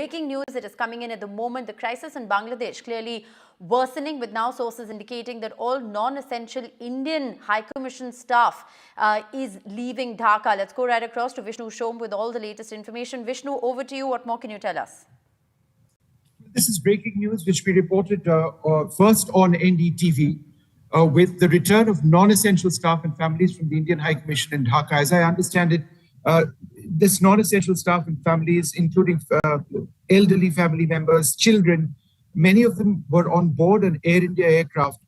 Breaking news that is coming in at the moment, the crisis in Bangladesh clearly worsening, with now sources indicating that all non-essential Indian High Commission staff is leaving Dhaka. Let's go right across to Vishnu Shom with all the latest information. Vishnu, over to you. What more can you tell us? This is breaking news, which we reported first on NDTV with the return of non-essential staff and families from the Indian High Commission in Dhaka. As I understand it, this non-essential staff and families, including elderly family members, children, many of them were on board an Air India aircraft,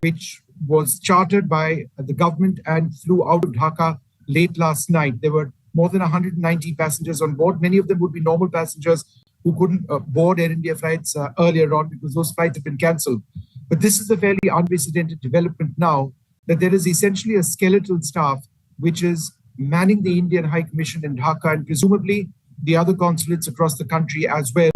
which was chartered by the government and flew out of Dhaka late last night. There were more than 190 passengers on board. Many of them would be normal passengers who couldn't board Air India flights earlier on because those flights have been cancelled. But this is a fairly unprecedented development now, that there is essentially a skeletal staff which is manning the Indian High Commission in Dhaka and presumably the other consulates across the country as well.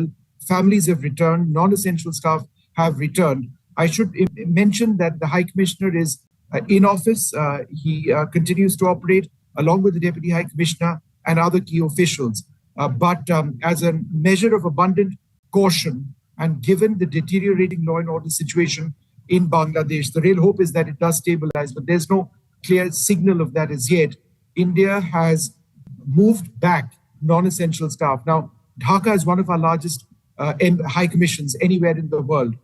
Families have returned, non-essential staff have returned. I should mention that the High Commissioner is in office. He continues to operate along with the Deputy High Commissioner and other key officials. But as a measure of abundant caution and given the deteriorating law and order situation in Bangladesh, the real hope is that it does stabilize, but there's no clear signal of that as yet. India has moved back non-essential staff. Now, Dhaka is one of our largest high commissions anywhere in the world.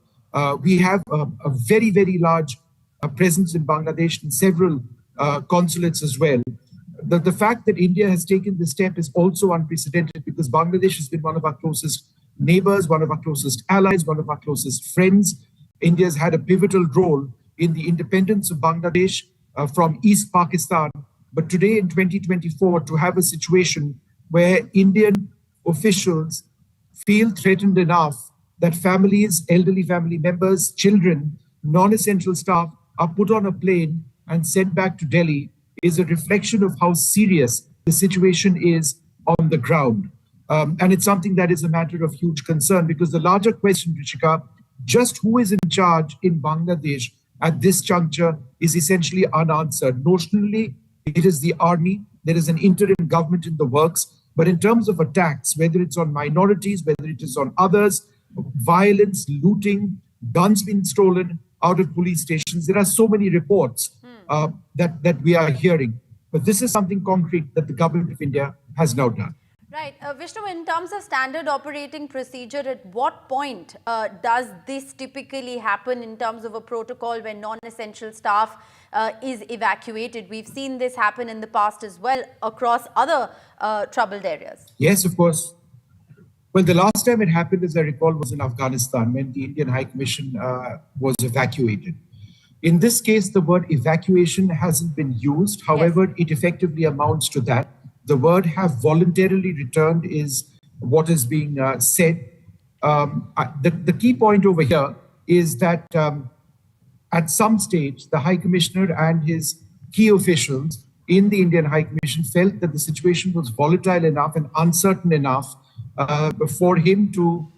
We have a very, very large presence in Bangladesh and several consulates as well. The fact that India has taken this step is also unprecedented because Bangladesh has been one of our closest neighbors, one of our closest allies, one of our closest friends. India has had a pivotal role in the independence of Bangladesh from East Pakistan. But today in 2024, to have a situation where Indian officials feel threatened enough that families, elderly family members, children, non-essential staff are put on a plane and sent back to Delhi is a reflection of how serious the situation is on the ground. And it's something that is a matter of huge concern because the larger question, Rishika, just who is in charge in Bangladesh at this juncture is essentially unanswered. Notionally, it is the army. There is an interim government in the works. But in terms of attacks, whether it's on minorities, whether it is on others, violence, looting, guns being stolen out of police stations, there are so many reports that we are hearing. But this is something concrete that the government of India has now done. Right. Vishnu, in terms of standard operating procedure, at what point does this typically happen in terms of a protocol when non-essential staff is evacuated? We've seen this happen in the past as well across other troubled areas. Yes, of course. Well, the last time it happened, as I recall, was in Afghanistan when the Indian High Commission was evacuated. In this case, the word evacuation hasn't been used. However, It effectively amounts to that. The word have voluntarily returned is what is being said. The key point over here is that at some stage, the High Commissioner and his key officials in the Indian High Commission felt that the situation was volatile enough and uncertain enough for him to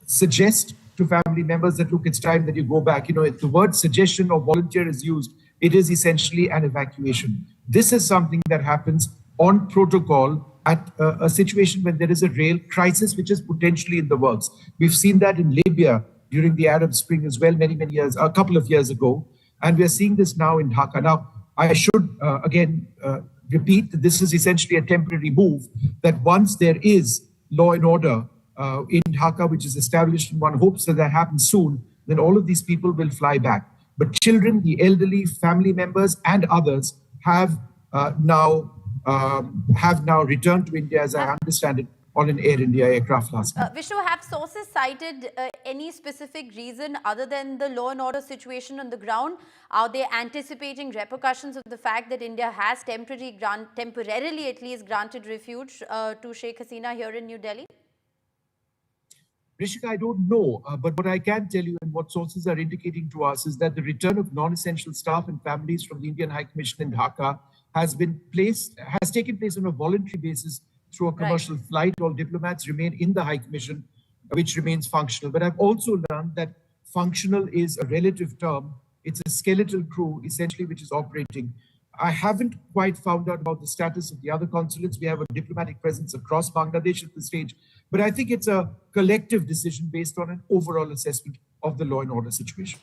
suggest to family members that, look, it's time that you go back. You know, if the word suggestion or volunteer is used, it is essentially an evacuation. This is something that happens on protocol at a situation when there is a real crisis which is potentially in the works. We've seen that in Libya during the Arab Spring as well, many years, a couple of years ago. And we're seeing this now in Dhaka. Now, I should again repeat that this is essentially a temporary move, that once there is law and order in Dhaka, which is established, and one hopes that happens soon, then all of these people will fly back. But children, the elderly, family members, and others have now returned to India, as I understand it, on an Air India aircraft last night. Vishnu, have sources cited any specific reason other than the law and order situation on the ground? Are they anticipating repercussions of the fact that India has temporarily at least granted refuge to Sheikh Hasina here in New Delhi? Rishika, I don't know, but what I can tell you and what sources are indicating to us is that the return of non-essential staff and families from the Indian High Commission in Dhaka has taken place on a voluntary basis through a commercial flight. All diplomats remain in the High Commission, which remains functional. But I've also learned that functional is a relative term. It's a skeletal crew, essentially, which is operating. I haven't quite found out about the status of the other consulates. We have a diplomatic presence across Bangladesh at this stage, but I think it's a collective decision based on an overall assessment of the law and order situation.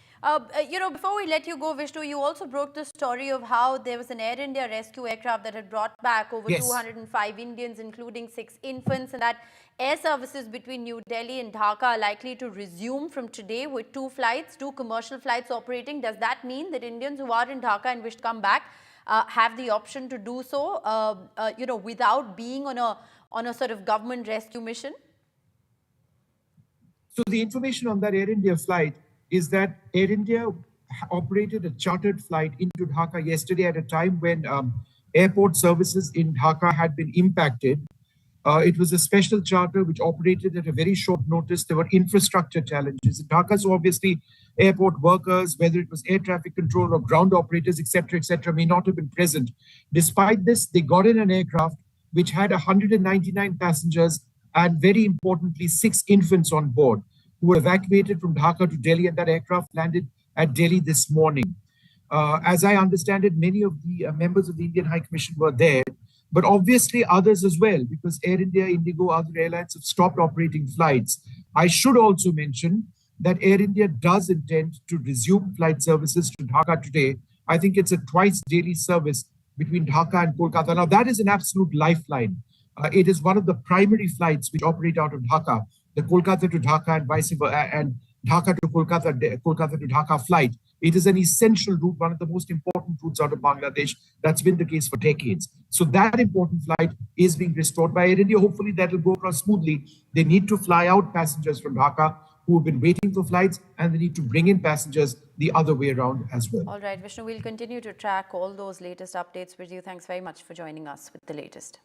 Before we let you go, Vishnu, you also broke the story of how there was an Air India rescue aircraft that had brought back over Yes. 205 Indians, including 6 infants, and that air services between New Delhi and Dhaka are likely to resume from today with 2 commercial flights operating. Does that mean that Indians who are in Dhaka and wish to come back have the option to do so, without being on a sort of government rescue mission? So the information on that Air India flight is that Air India operated a chartered flight into Dhaka yesterday at a time when airport services in Dhaka had been impacted. It was a special charter which operated at a very short notice. There were infrastructure challenges in Dhaka, so obviously airport workers, whether it was air traffic control or ground operators, etc., may not have been present. Despite this, they got in an aircraft which had 199 passengers and, very importantly, 6 infants on board who were evacuated from Dhaka to Delhi, and that aircraft landed at Delhi this morning. As I understand it, many of the members of the Indian High Commission were there, but obviously others as well, because Air India, Indigo, other airlines have stopped operating flights. I should also mention that Air India does intend to resume flight services to Dhaka today. I think it's a twice daily service between Dhaka and Kolkata. Now, that is an absolute lifeline. It is one of the primary flights which operate out of Dhaka, the Kolkata to Dhaka and vice versa, and Dhaka to Kolkata, Kolkata to Dhaka flight. It is an essential route, one of the most important routes out of Bangladesh. That's been the case for decades. So that important flight is being restored by Air India. Hopefully that will go across smoothly. They need to fly out passengers from Dhaka who have been waiting for flights, and they need to bring in passengers the other way around as well. All right, Vishnu, we'll continue to track all those latest updates with you. Thanks very much for joining us with the latest.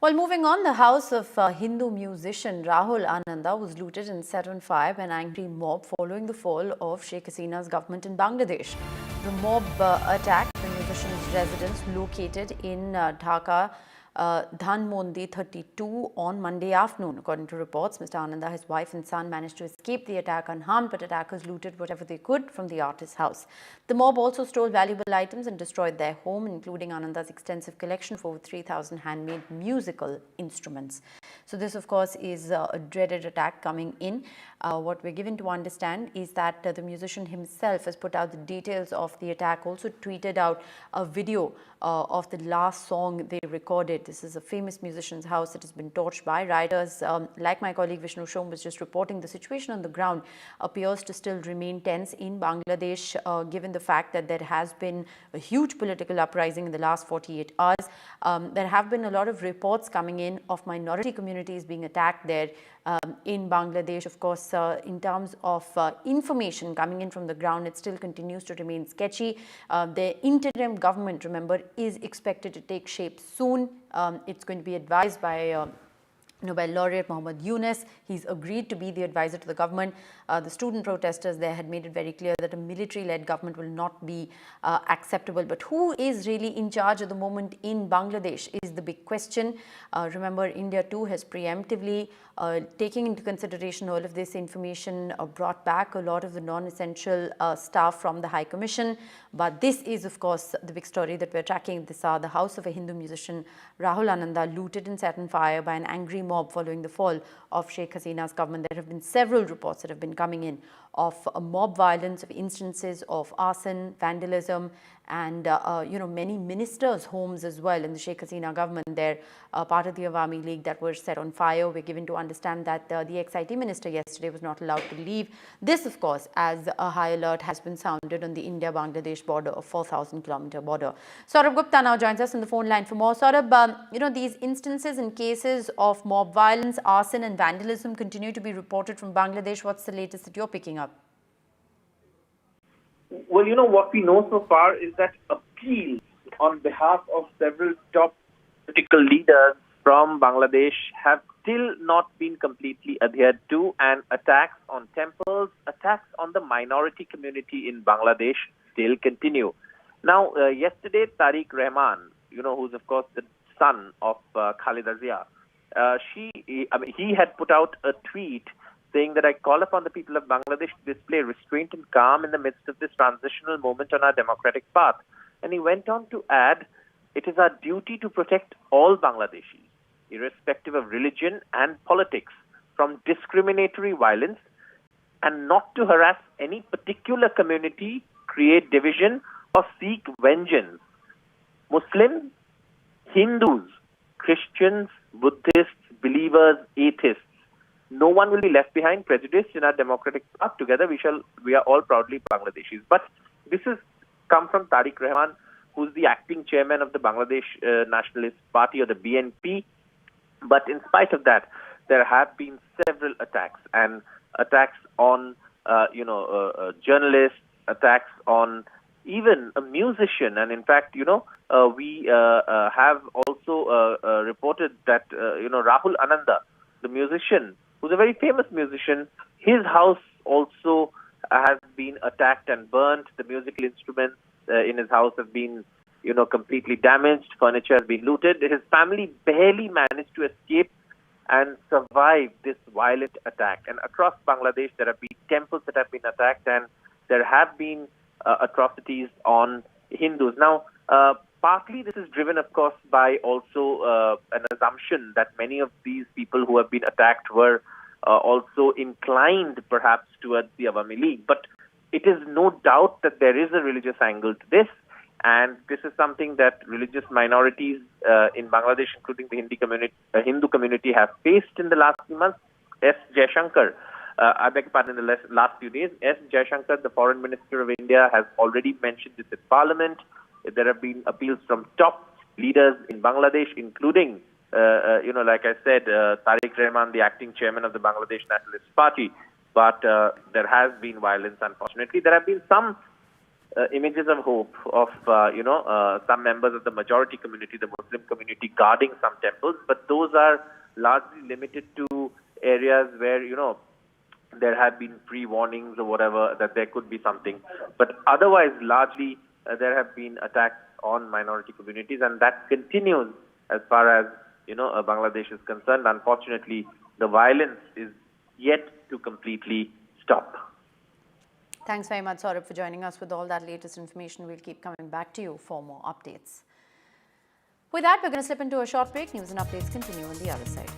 Well, moving on, the house of Hindu musician Rahul Ananda was looted and set on fire by an angry mob following the fall of Sheikh Hasina's government in Bangladesh. The mob attacked the musician's residence located in Dhaka, Dhanmondi 32 on Monday afternoon. According to reports, Mr. Ananda, his wife and son managed to escape the attack unharmed, but attackers looted whatever they could from the artist's house. The mob also stole valuable items and destroyed their home, including Ananda's extensive collection of over 3,000 handmade musical instruments. So this, of course, is a dreaded attack coming in. What we're given to understand is that the musician himself has put out the details of the attack, also tweeted out a video of the last song they recorded. This is a famous musician's house that has been torched by rioters. Like my colleague Vishnu Shom was just reporting, the situation on the ground appears to still remain tense in Bangladesh, given the fact that there has been a huge political uprising in the last 48 hours. There have been a lot of reports coming in of minority communities being attacked there in Bangladesh. Of course, in terms of information coming in from the ground, it still continues to remain sketchy. The interim government, remember, is expected to take shape soon. It's going to be advised by Nobel Laureate Muhammad Yunus. He's agreed to be the advisor to the government. The student protesters there had made it very clear that a military-led government will not be acceptable. But who is really in charge at the moment in Bangladesh is the big question. Remember, India too has preemptively, taking into consideration all of this information, brought back a lot of the non-essential staff from the High Commission. But this is, of course, the big story that we're tracking. This the house of a Hindu musician, Rahul Ananda, looted and set on fire by an angry mob following the fall of Sheikh Hasina's government. There have been several reports that have been coming in of mob violence, of instances of arson, vandalism, and many ministers' homes as well in the Sheikh Hasina government. They're part of the Awami League that were set on fire. We're given to understand that the ex-IT minister yesterday was not allowed to leave. This, of course, as a high alert has been sounded on the India-Bangladesh border, a 4,000-kilometer border. Saurabh Gupta now joins us on the phone line for more. Saurabh, these instances and cases of mob violence, arson and vandalism continue to be reported from Bangladesh. What's the latest that you're picking up? Well, what we know so far is that appeals on behalf of several top political leaders from Bangladesh have still not been completely adhered to, and attacks on temples, attacks on the minority community in Bangladesh still continue. Now, yesterday, Tariq Rahman, who's of course the son of Khalida Zia, he had put out a tweet saying that I call upon the people of Bangladesh to display restraint and calm in the midst of this transitional moment on our democratic path. And he went on to add, it is our duty to protect all Bangladeshis, irrespective of religion and politics, from discriminatory violence, and not to harass any particular community, create division, or seek vengeance. Muslims, Hindus, Christians, Buddhists, believers, atheists, no one will be left behind, prejudiced in our democratic path. Together we are all proudly Bangladeshis. But this has come from Tariq Rahman, who's the acting chairman of the Bangladesh Nationalist Party, or the BNP. But in spite of that, there have been several attacks, and attacks on journalists, attacks on even a musician. And in fact, we have also reported that Rahul Ananda, the musician, who's a very famous musician, his house also has been attacked and burnt. The musical instruments in his house have been completely damaged. Furniture has been looted. His family barely managed to escape and survive this violent attack. And across Bangladesh, there have been temples that have been attacked, and there have been atrocities on Hindus. Now, partly this is driven, of course, by also an assumption that many of these people who have been attacked were also inclined perhaps towards the Awami League. But it is no doubt that there is a religious angle to this, and this is something that religious minorities in Bangladesh, including the Hindu community, have faced in the last few months. S. Jaishankar, I beg your pardon, in the last few days, S. Jaishankar, the Foreign Minister of India, has already mentioned this in Parliament. There have been appeals from top leaders in Bangladesh, including, like I said, Tariq Rahman, the acting chairman of the Bangladesh Nationalist Party. But there has been violence, unfortunately. There have been some images of hope of, some members of the majority community, the Muslim community, guarding some temples. But those are largely limited to areas where, there have been pre-warnings or whatever, that there could be something. But otherwise, largely, there have been attacks on minority communities, and that continues as far as, Bangladesh is concerned. Unfortunately, the violence is yet to completely stop. Thanks very much, Saurabh, for joining us with all that latest information. We'll keep coming back to you for more updates. With that, we're going to slip into a short break. News and updates continue on the other side.